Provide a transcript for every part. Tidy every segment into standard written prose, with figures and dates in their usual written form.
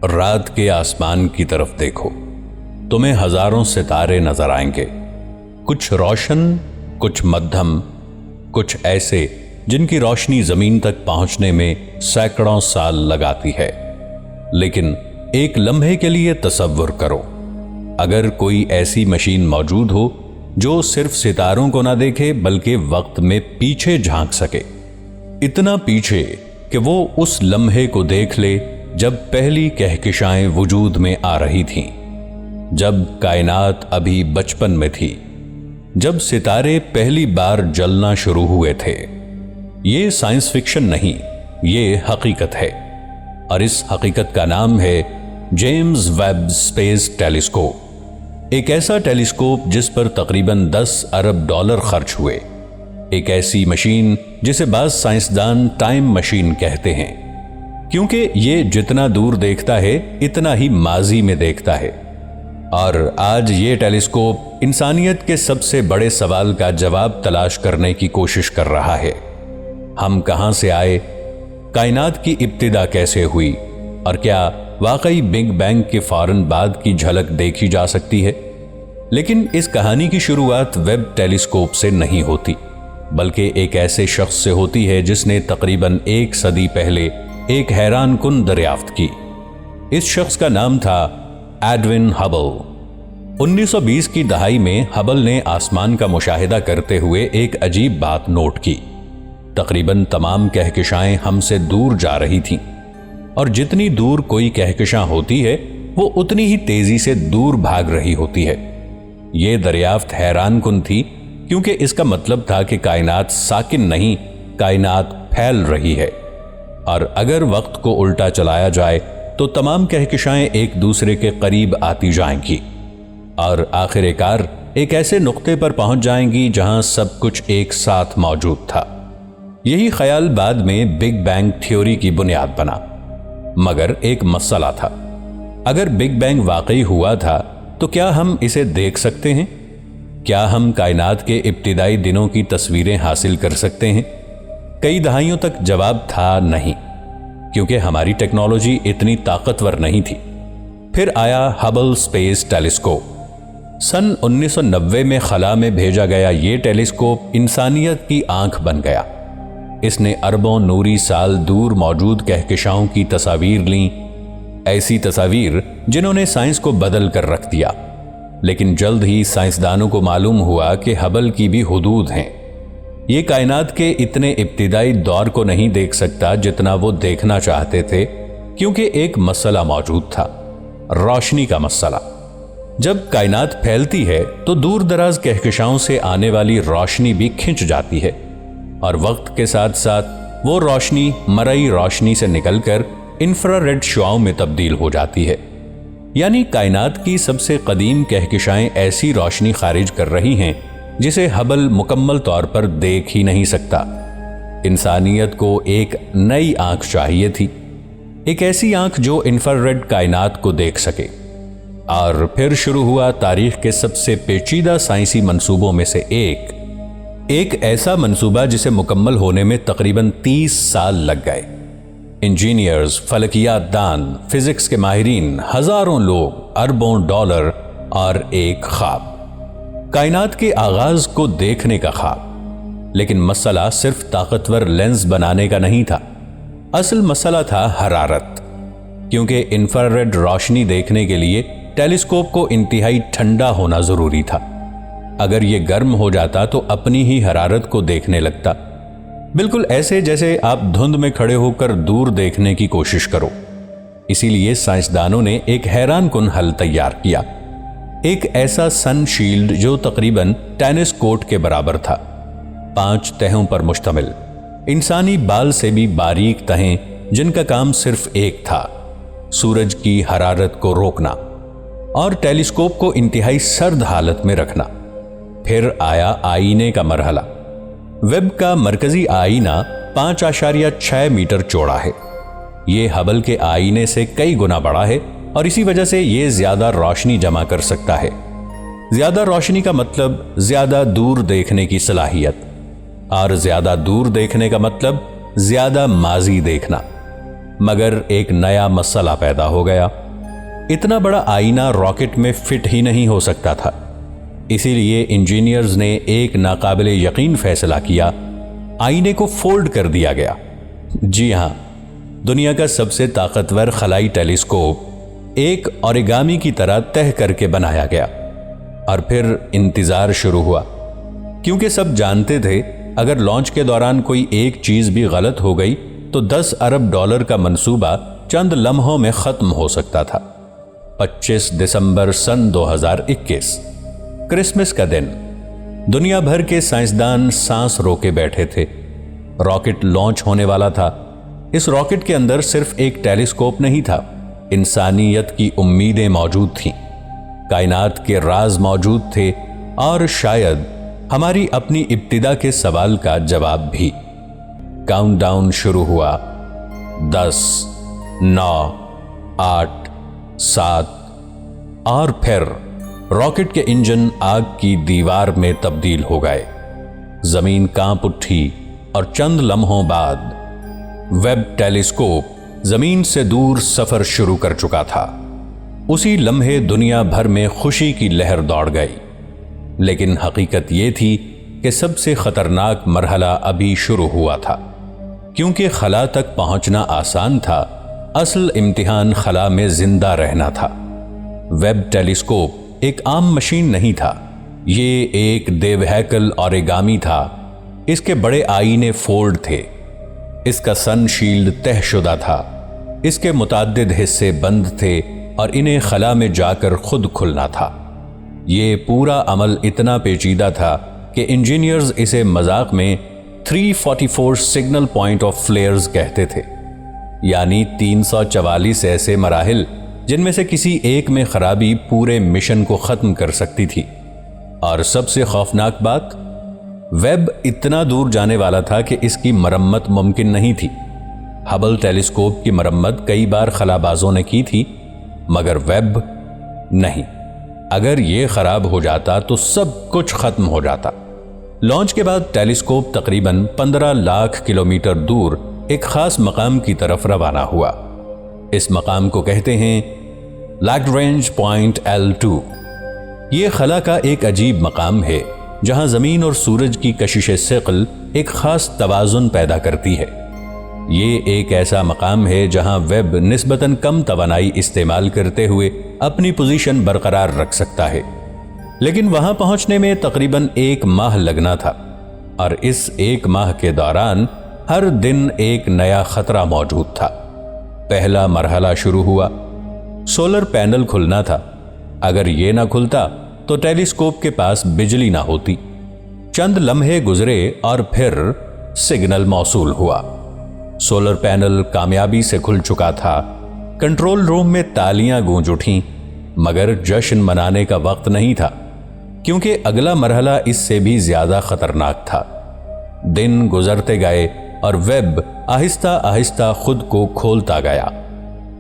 رات کے آسمان کی طرف دیکھو، تمہیں ہزاروں ستارے نظر آئیں گے، کچھ روشن، کچھ مدھم، کچھ ایسے جن کی روشنی زمین تک پہنچنے میں سینکڑوں سال لگاتی ہے۔ لیکن ایک لمحے کے لیے تصور کرو، اگر کوئی ایسی مشین موجود ہو جو صرف ستاروں کو نہ دیکھے بلکہ وقت میں پیچھے جھانک سکے، اتنا پیچھے کہ وہ اس لمحے کو دیکھ لے جب پہلی کہکشائیں وجود میں آ رہی تھیں، جب کائنات ابھی بچپن میں تھی، جب ستارے پہلی بار جلنا شروع ہوئے تھے۔ یہ سائنس فکشن نہیں، یہ حقیقت ہے، اور اس حقیقت کا نام ہے جیمز ویب اسپیس ٹیلیسکوپ۔ ایک ایسا ٹیلیسکوپ جس پر تقریباً 10 ارب ڈالر خرچ ہوئے، ایک ایسی مشین جسے بعض سائنسدان ٹائم مشین کہتے ہیں، کیونکہ یہ جتنا دور دیکھتا ہے اتنا ہی ماضی میں دیکھتا ہے۔ اور آج یہ ٹیلیسکوپ انسانیت کے سب سے بڑے سوال کا جواب تلاش کرنے کی کوشش کر رہا ہے۔ ہم کہاں سے آئے؟ کائنات کی ابتدا کیسے ہوئی؟ اور کیا واقعی بگ بینگ کے فوراً بعد کی جھلک دیکھی جا سکتی ہے؟ لیکن اس کہانی کی شروعات ویب ٹیلیسکوپ سے نہیں ہوتی، بلکہ ایک ایسے شخص سے ہوتی ہے جس نے تقریباً 1 صدی پہلے ایک حیران کن دریافت کی۔ اس شخص کا نام تھا ایڈون ہبل۔ 1920 کی دہائی میں ہبل نے آسمان کا مشاہدہ کرتے ہوئے ایک عجیب بات نوٹ کی۔ تقریباً تمام کہکشائیں ہم سے دور جا رہی تھیں، اور جتنی دور کوئی کہکشاں ہوتی ہے وہ اتنی ہی تیزی سے دور بھاگ رہی ہوتی ہے۔ یہ دریافت حیران کن تھی، کیونکہ اس کا مطلب تھا کہ کائنات ساکن نہیں، کائنات پھیل رہی ہے، اور اگر وقت کو الٹا چلایا جائے تو تمام کہکشائیں ایک دوسرے کے قریب آتی جائیں گی، اور آخر کار ایک ایسے نقطے پر پہنچ جائیں گی جہاں سب کچھ ایک ساتھ موجود تھا۔ یہی خیال بعد میں بگ بینگ تھیوری کی بنیاد بنا، مگر ایک مسئلہ تھا۔ اگر بگ بینگ واقعی ہوا تھا تو کیا ہم اسے دیکھ سکتے ہیں؟ کیا ہم کائنات کے ابتدائی دنوں کی تصویریں حاصل کر سکتے ہیں؟ کئی دہائیوں تک جواب تھا نہیں، کیونکہ ہماری ٹیکنالوجی اتنی طاقتور نہیں تھی۔ پھر آیا ہبل اسپیس ٹیلیسکوپ۔ سن 1990 میں خلا میں بھیجا گیا یہ ٹیلیسکوپ انسانیت کی آنکھ بن گیا۔ اس نے اربوں نوری سال دور موجود کہکشاؤں کی تصاویر لیں، ایسی تصاویر جنہوں نے سائنس کو بدل کر رکھ دیا۔ لیکن جلد ہی سائنسدانوں کو معلوم ہوا کہ ہبل کی بھی حدود ہیں۔ یہ کائنات کے اتنے ابتدائی دور کو نہیں دیکھ سکتا جتنا وہ دیکھنا چاہتے تھے، کیونکہ ایک مسئلہ موجود تھا، روشنی کا مسئلہ۔ جب کائنات پھیلتی ہے تو دور دراز کہکشاؤں سے آنے والی روشنی بھی کھنچ جاتی ہے، اور وقت کے ساتھ ساتھ وہ روشنی مرئی روشنی سے نکل کر انفراریڈ شعاؤں میں تبدیل ہو جاتی ہے۔ یعنی کائنات کی سب سے قدیم کہکشائیں ایسی روشنی خارج کر رہی ہیں جسے ہبل مکمل طور پر دیکھ ہی نہیں سکتا۔ انسانیت کو ایک نئی آنکھ چاہیے تھی، ایک ایسی آنکھ جو انفراریڈ کائنات کو دیکھ سکے۔ اور پھر شروع ہوا تاریخ کے سب سے پیچیدہ سائنسی منصوبوں میں سے ایک ایسا منصوبہ جسے مکمل ہونے میں تقریباً 30 سال لگ گئے۔ انجینئرز، فلکیات دان، فزکس کے ماہرین، ہزاروں لوگ، اربوں ڈالر، اور ایک خواب، کائنات کے آغاز کو دیکھنے کا خواب۔ لیکن مسئلہ صرف طاقتور لینز بنانے کا نہیں تھا، اصل مسئلہ تھا حرارت، کیونکہ انفراریڈ روشنی دیکھنے کے لیے ٹیلیسکوپ کو انتہائی ٹھنڈا ہونا ضروری تھا۔ اگر یہ گرم ہو جاتا تو اپنی ہی حرارت کو دیکھنے لگتا، بالکل ایسے جیسے آپ دھند میں کھڑے ہو کر دور دیکھنے کی کوشش کرو۔ اسی لیے سائنسدانوں نے ایک حیران کن حل تیار کیا، ایک ایسا سن شیلڈ جو تقریباً ٹینس کورٹ کے برابر تھا، 5 تہوں پر مشتمل، انسانی بال سے بھی باریک تہیں جن کا کام صرف ایک تھا، سورج کی حرارت کو روکنا اور ٹیلیسکوپ کو انتہائی سرد حالت میں رکھنا۔ پھر آیا آئینے کا مرحلہ۔ ویب کا مرکزی آئینہ 5.6 میٹر چوڑا ہے۔ یہ ہبل کے آئینے سے کئی گنا بڑا ہے، اور اسی وجہ سے یہ زیادہ روشنی جمع کر سکتا ہے۔ زیادہ روشنی کا مطلب زیادہ دور دیکھنے کی صلاحیت، اور زیادہ دور دیکھنے کا مطلب زیادہ ماضی دیکھنا۔ مگر ایک نیا مسئلہ پیدا ہو گیا۔ اتنا بڑا آئینہ راکٹ میں فٹ ہی نہیں ہو سکتا تھا، اسی لیے انجینئرز نے ایک ناقابل یقین فیصلہ کیا، آئینے کو فولڈ کر دیا گیا۔ جی ہاں، دنیا کا سب سے طاقتور خلائی ٹیلیسکوپ ایک اوریگامی کی طرح تہہ کر کے بنایا گیا، اور پھر انتظار شروع ہوا، کیونکہ سب جانتے تھے اگر لانچ کے دوران کوئی ایک چیز بھی غلط ہو گئی تو $10 ارب کا منصوبہ چند لمحوں میں ختم ہو سکتا تھا۔ 25 دسمبر سن 2021، کرسمس کا دن، دنیا بھر کے سائنسدان سانس روکے بیٹھے تھے۔ راکٹ لانچ ہونے والا تھا۔ اس راکٹ کے اندر صرف ایک ٹیلیسکوپ نہیں تھا، انسانیت کی امیدیں موجود تھیں، کائنات کے راز موجود تھے، اور شاید ہماری اپنی ابتدا کے سوال کا جواب بھی۔ کاؤنٹ ڈاؤن شروع ہوا۔ 10، 9، 8، 7، اور پھر راکٹ کے انجن آگ کی دیوار میں تبدیل ہو گئے۔ زمین کانپ اٹھی، اور چند لمحوں بعد ویب ٹیلیسکوپ زمین سے دور سفر شروع کر چکا تھا۔ اسی لمحے دنیا بھر میں خوشی کی لہر دوڑ گئی، لیکن حقیقت یہ تھی کہ سب سے خطرناک مرحلہ ابھی شروع ہوا تھا۔ کیونکہ خلا تک پہنچنا آسان تھا، اصل امتحان خلا میں زندہ رہنا تھا۔ ویب ٹیلیسکوپ ایک عام مشین نہیں تھا، یہ ایک دیوہیکل اوریگامی تھا۔ اس کے بڑے آئینے فولڈ تھے، اس کا سن شیلڈ تہہ شدہ تھا، اس کے متعدد حصے بند تھے اور انہیں خلا میں جا کر خود کھلنا تھا۔ یہ پورا عمل اتنا پیچیدہ تھا کہ انجینئرز اسے مذاق میں 344 سگنل پوائنٹ آف فلیئرز کہتے تھے، یعنی 344 ایسے مراحل جن میں سے کسی ایک میں خرابی پورے مشن کو ختم کر سکتی تھی۔ اور سب سے خوفناک بات، ویب اتنا دور جانے والا تھا کہ اس کی مرمت ممکن نہیں تھی۔ ہبل ٹیلیسکوپ کی مرمت کئی بار خلابازوں نے کی تھی، مگر ویب نہیں۔ اگر یہ خراب ہو جاتا تو سب کچھ ختم ہو جاتا۔ لانچ کے بعد ٹیلیسکوپ تقریباً 15 لاکھ کلومیٹر دور ایک خاص مقام کی طرف روانہ ہوا۔ اس مقام کو کہتے ہیں لیگرینج پوائنٹ L2۔ یہ خلا کا ایک عجیب مقام ہے جہاں زمین اور سورج کی کشش ثقل ایک خاص توازن پیدا کرتی ہے۔ یہ ایک ایسا مقام ہے جہاں ویب نسبتاً کم توانائی استعمال کرتے ہوئے اپنی پوزیشن برقرار رکھ سکتا ہے، لیکن وہاں پہنچنے میں تقریباً 1 ماہ لگنا تھا، اور اس 1 ماہ کے دوران ہر دن ایک نیا خطرہ موجود تھا۔ پہلا مرحلہ شروع ہوا، سولر پینل کھلنا تھا۔ اگر یہ نہ کھلتا تو ٹیلیسکوپ کے پاس بجلی نہ ہوتی۔ چند لمحے گزرے اور پھر سگنل موصول ہوا۔ سولر پینل کامیابی سے کھل چکا تھا۔ کنٹرول روم میں تالیاں گونج اٹھیں، مگر جشن منانے کا وقت نہیں تھا، کیونکہ اگلا مرحلہ اس سے بھی زیادہ خطرناک تھا۔ دن گزرتے گئے اور ویب آہستہ آہستہ خود کو کھولتا گیا۔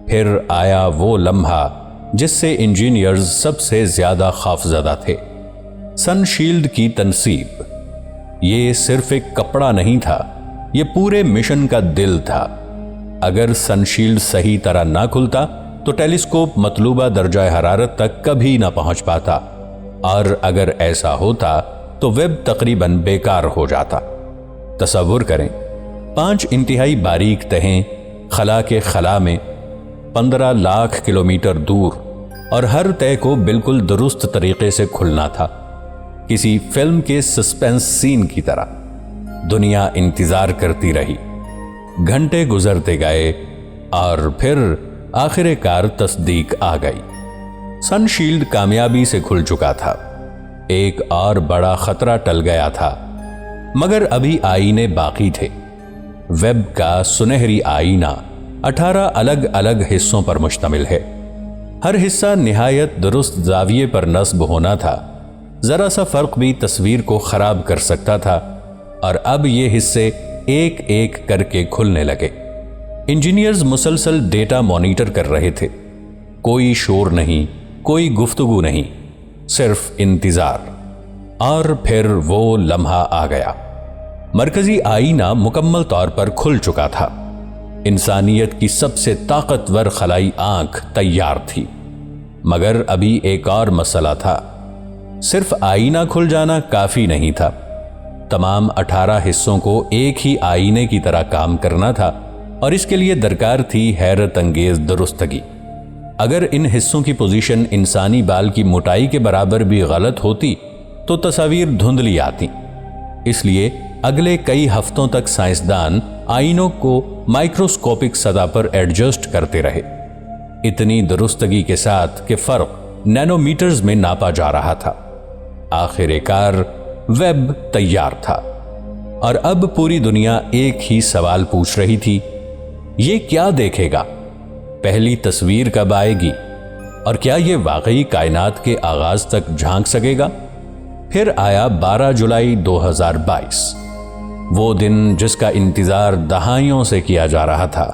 پھر آیا وہ لمحہ جس سے انجینئرز سب سے زیادہ خوفزدہ تھے، سن شیلڈ کی تنصیب۔ یہ صرف ایک کپڑا نہیں تھا، یہ پورے مشن کا دل تھا۔ اگر سن شیلڈ صحیح طرح نہ کھلتا تو ٹیلیسکوپ مطلوبہ درجہ حرارت تک کبھی نہ پہنچ پاتا، اور اگر ایسا ہوتا تو ویب تقریباً بیکار ہو جاتا۔ تصور کریں، 5 انتہائی باریک تہیں خلا کے خلا میں، 15 لاکھ کلومیٹر دور، اور ہر تہہ کو بالکل درست طریقے سے کھلنا تھا، کسی فلم کے سسپینس سین کی طرح۔ دنیا انتظار کرتی رہی، گھنٹے گزرتے گئے، اور پھر آخر کار تصدیق آ گئی۔ سن شیلڈ کامیابی سے کھل چکا تھا، ایک اور بڑا خطرہ ٹل گیا تھا، مگر ابھی آئینے باقی تھے۔ ویب کا سنہری آئینہ 18 الگ الگ حصوں پر مشتمل ہے۔ ہر حصہ نہایت درست زاویے پر نصب ہونا تھا، ذرا سا فرق بھی تصویر کو خراب کر سکتا تھا، اور اب یہ حصے ایک ایک کر کے کھلنے لگے۔ انجینئرز مسلسل ڈیٹا مانیٹر کر رہے تھے، کوئی شور نہیں، کوئی گفتگو نہیں، صرف انتظار۔ اور پھر وہ لمحہ آ گیا۔ مرکزی آئینہ مکمل طور پر کھل چکا تھا۔ انسانیت کی سب سے طاقتور خلائی آنکھ تیار تھی، مگر ابھی ایک اور مسئلہ تھا۔ صرف آئینہ کھل جانا کافی نہیں تھا، تمام 18 حصوں کو ایک ہی آئینے کی طرح کام کرنا تھا، اور اس کے لیے درکار تھی حیرت انگیز درستگی۔ اگر ان حصوں کی پوزیشن انسانی بال کی موٹائی کے برابر بھی غلط ہوتی تو تصاویر دھندلی آتی۔ اس لیے اگلے کئی ہفتوں تک سائنسدان آئینوں کو مائکروسکوپک سطح پر ایڈجسٹ کرتے رہے، اتنی درستگی کے ساتھ کہ فرق نینو میٹرز میں ناپا جا رہا تھا۔ آخر کار ویب تیار تھا، اور اب پوری دنیا ایک ہی سوال پوچھ رہی تھی، یہ کیا دیکھے گا؟ پہلی تصویر کب آئے گی؟ اور کیا یہ واقعی کائنات کے آغاز تک جھانک سکے گا؟ پھر آیا 12 جولائی 2022، وہ دن جس کا انتظار دہائیوں سے کیا جا رہا تھا۔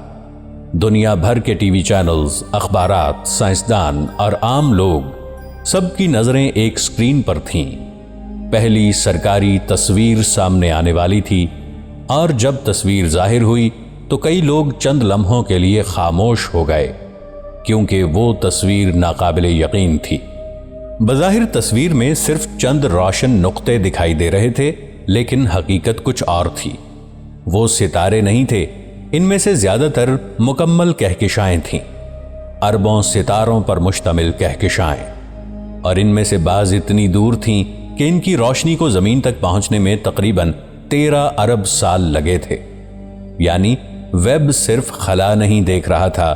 دنیا بھر کے ٹی وی چینلز، اخبارات، سائنسدان اور عام لوگ، سب کی نظریں ایک سکرین پر تھیں۔ پہلی سرکاری تصویر سامنے آنے والی تھی، اور جب تصویر ظاہر ہوئی تو کئی لوگ چند لمحوں کے لیے خاموش ہو گئے، کیونکہ وہ تصویر ناقابل یقین تھی۔ بظاہر تصویر میں صرف چند روشن نقطے دکھائی دے رہے تھے، لیکن حقیقت کچھ اور تھی۔ وہ ستارے نہیں تھے، ان میں سے زیادہ تر مکمل کہکشائیں تھیں، اربوں ستاروں پر مشتمل کہکشائیں، اور ان میں سے بعض اتنی دور تھیں کہ ان کی روشنی کو زمین تک پہنچنے میں تقریباً 13 ارب سال لگے تھے۔ یعنی ویب صرف خلا نہیں دیکھ رہا تھا،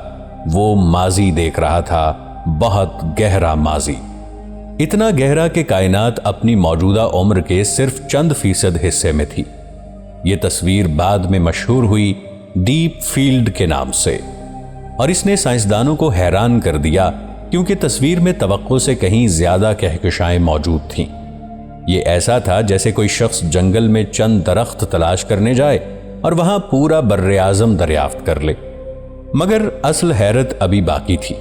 وہ ماضی دیکھ رہا تھا، بہت گہرا ماضی، اتنا گہرا کہ کائنات اپنی موجودہ عمر کے صرف چند فیصد حصے میں تھی۔ یہ تصویر بعد میں مشہور ہوئی ڈیپ فیلڈ کے نام سے، اور اس نے سائنسدانوں کو حیران کر دیا، کیونکہ تصویر میں توقع سے کہیں زیادہ کہکشائیں موجود تھیں۔ یہ ایسا تھا جیسے کوئی شخص جنگل میں چند درخت تلاش کرنے جائے اور وہاں پورا بر اعظم دریافت کر لے۔ مگر اصل حیرت ابھی باقی تھی۔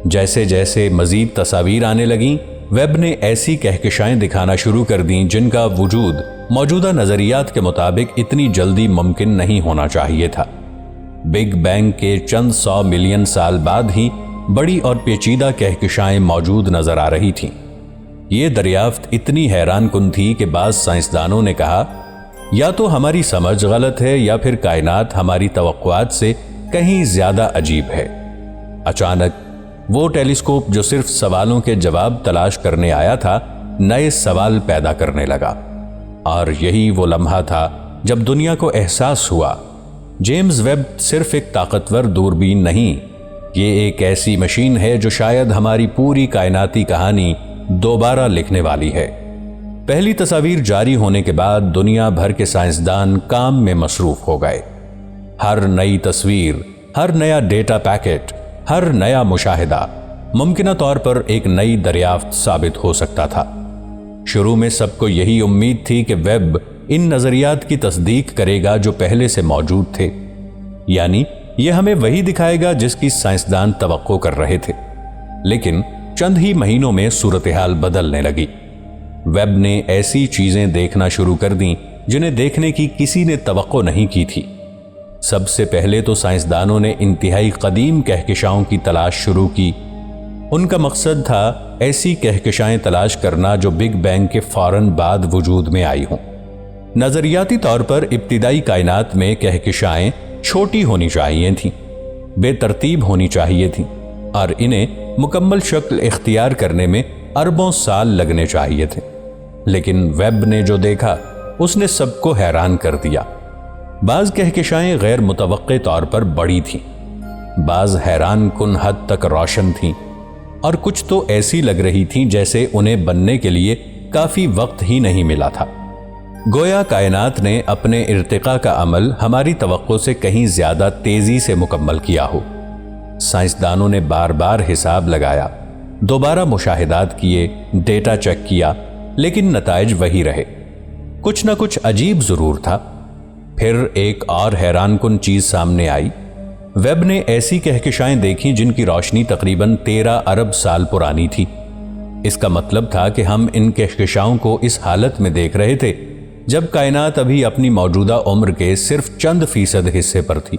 جیسے جیسے مزید تصاویر آنے لگیں، ویب نے ایسی کہکشائیں دکھانا شروع کر دیں جن کا وجود موجودہ نظریات کے مطابق اتنی جلدی ممکن نہیں ہونا چاہیے تھا۔ بگ بینگ کے چند 100 ملین سال بعد ہی بڑی اور پیچیدہ کہکشائیں موجود نظر آ رہی تھیں۔ یہ دریافت اتنی حیران کن تھی کہ بعض سائنسدانوں نے کہا، یا تو ہماری سمجھ غلط ہے یا پھر کائنات ہماری توقعات سے کہیں زیادہ عجیب ہے۔ اچانک وہ ٹیلیسکوپ جو صرف سوالوں کے جواب تلاش کرنے آیا تھا، نئے سوال پیدا کرنے لگا، اور یہی وہ لمحہ تھا جب دنیا کو احساس ہوا، جیمز ویب صرف ایک طاقتور دوربین نہیں، یہ ایک ایسی مشین ہے جو شاید ہماری پوری کائناتی کہانی دوبارہ لکھنے والی ہے۔ پہلی تصاویر جاری ہونے کے بعد دنیا بھر کے سائنسدان کام میں مصروف ہو گئے۔ ہر نئی تصویر، ہر نیا ڈیٹا پیکٹ، ہر نیا مشاہدہ ممکنہ طور پر ایک نئی دریافت ثابت ہو سکتا تھا۔ شروع میں سب کو یہی امید تھی کہ ویب ان نظریات کی تصدیق کرے گا جو پہلے سے موجود تھے، یعنی یہ ہمیں وہی دکھائے گا جس کی سائنسدان توقع کر رہے تھے۔ لیکن چند ہی مہینوں میں صورتحال بدلنے لگی۔ ویب نے ایسی چیزیں دیکھنا شروع کر دیں جنہیں دیکھنے کی کسی نے توقع نہیں کی تھی۔ سب سے پہلے تو سائنسدانوں نے انتہائی قدیم کہکشاؤں کی تلاش شروع کی۔ ان کا مقصد تھا ایسی کہکشائیں تلاش کرنا جو بگ بینگ کے فوراً بعد وجود میں آئی ہوں۔ نظریاتی طور پر ابتدائی کائنات میں کہکشائیں چھوٹی ہونی چاہیے تھیں، بے ترتیب ہونی چاہیے تھیں، اور انہیں مکمل شکل اختیار کرنے میں اربوں سال لگنے چاہیے تھے۔ لیکن ویب نے جو دیکھا اس نے سب کو حیران کر دیا۔ بعض کہکشائیں غیر متوقع طور پر بڑی تھیں، بعض حیران کن حد تک روشن تھیں، اور کچھ تو ایسی لگ رہی تھیں جیسے انہیں بننے کے لیے کافی وقت ہی نہیں ملا تھا۔ گویا کائنات نے اپنے ارتقاء کا عمل ہماری توقع سے کہیں زیادہ تیزی سے مکمل کیا ہو۔ سائنسدانوں نے بار بار حساب لگایا، دوبارہ مشاہدات کیے، ڈیٹا چیک کیا، لیکن نتائج وہی رہے۔ کچھ نہ کچھ عجیب ضرور تھا۔ پھر ایک اور حیران کن چیز سامنے آئی۔ ویب نے ایسی کہکشائیں دیکھیں جن کی روشنی تقریباً 13 ارب سال پرانی تھی۔ اس کا مطلب تھا کہ ہم ان کہکشاؤں کو اس حالت میں دیکھ رہے تھے جب کائنات ابھی اپنی موجودہ عمر کے صرف چند فیصد حصے پر تھی۔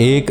1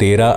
13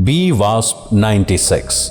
B-WASP 96।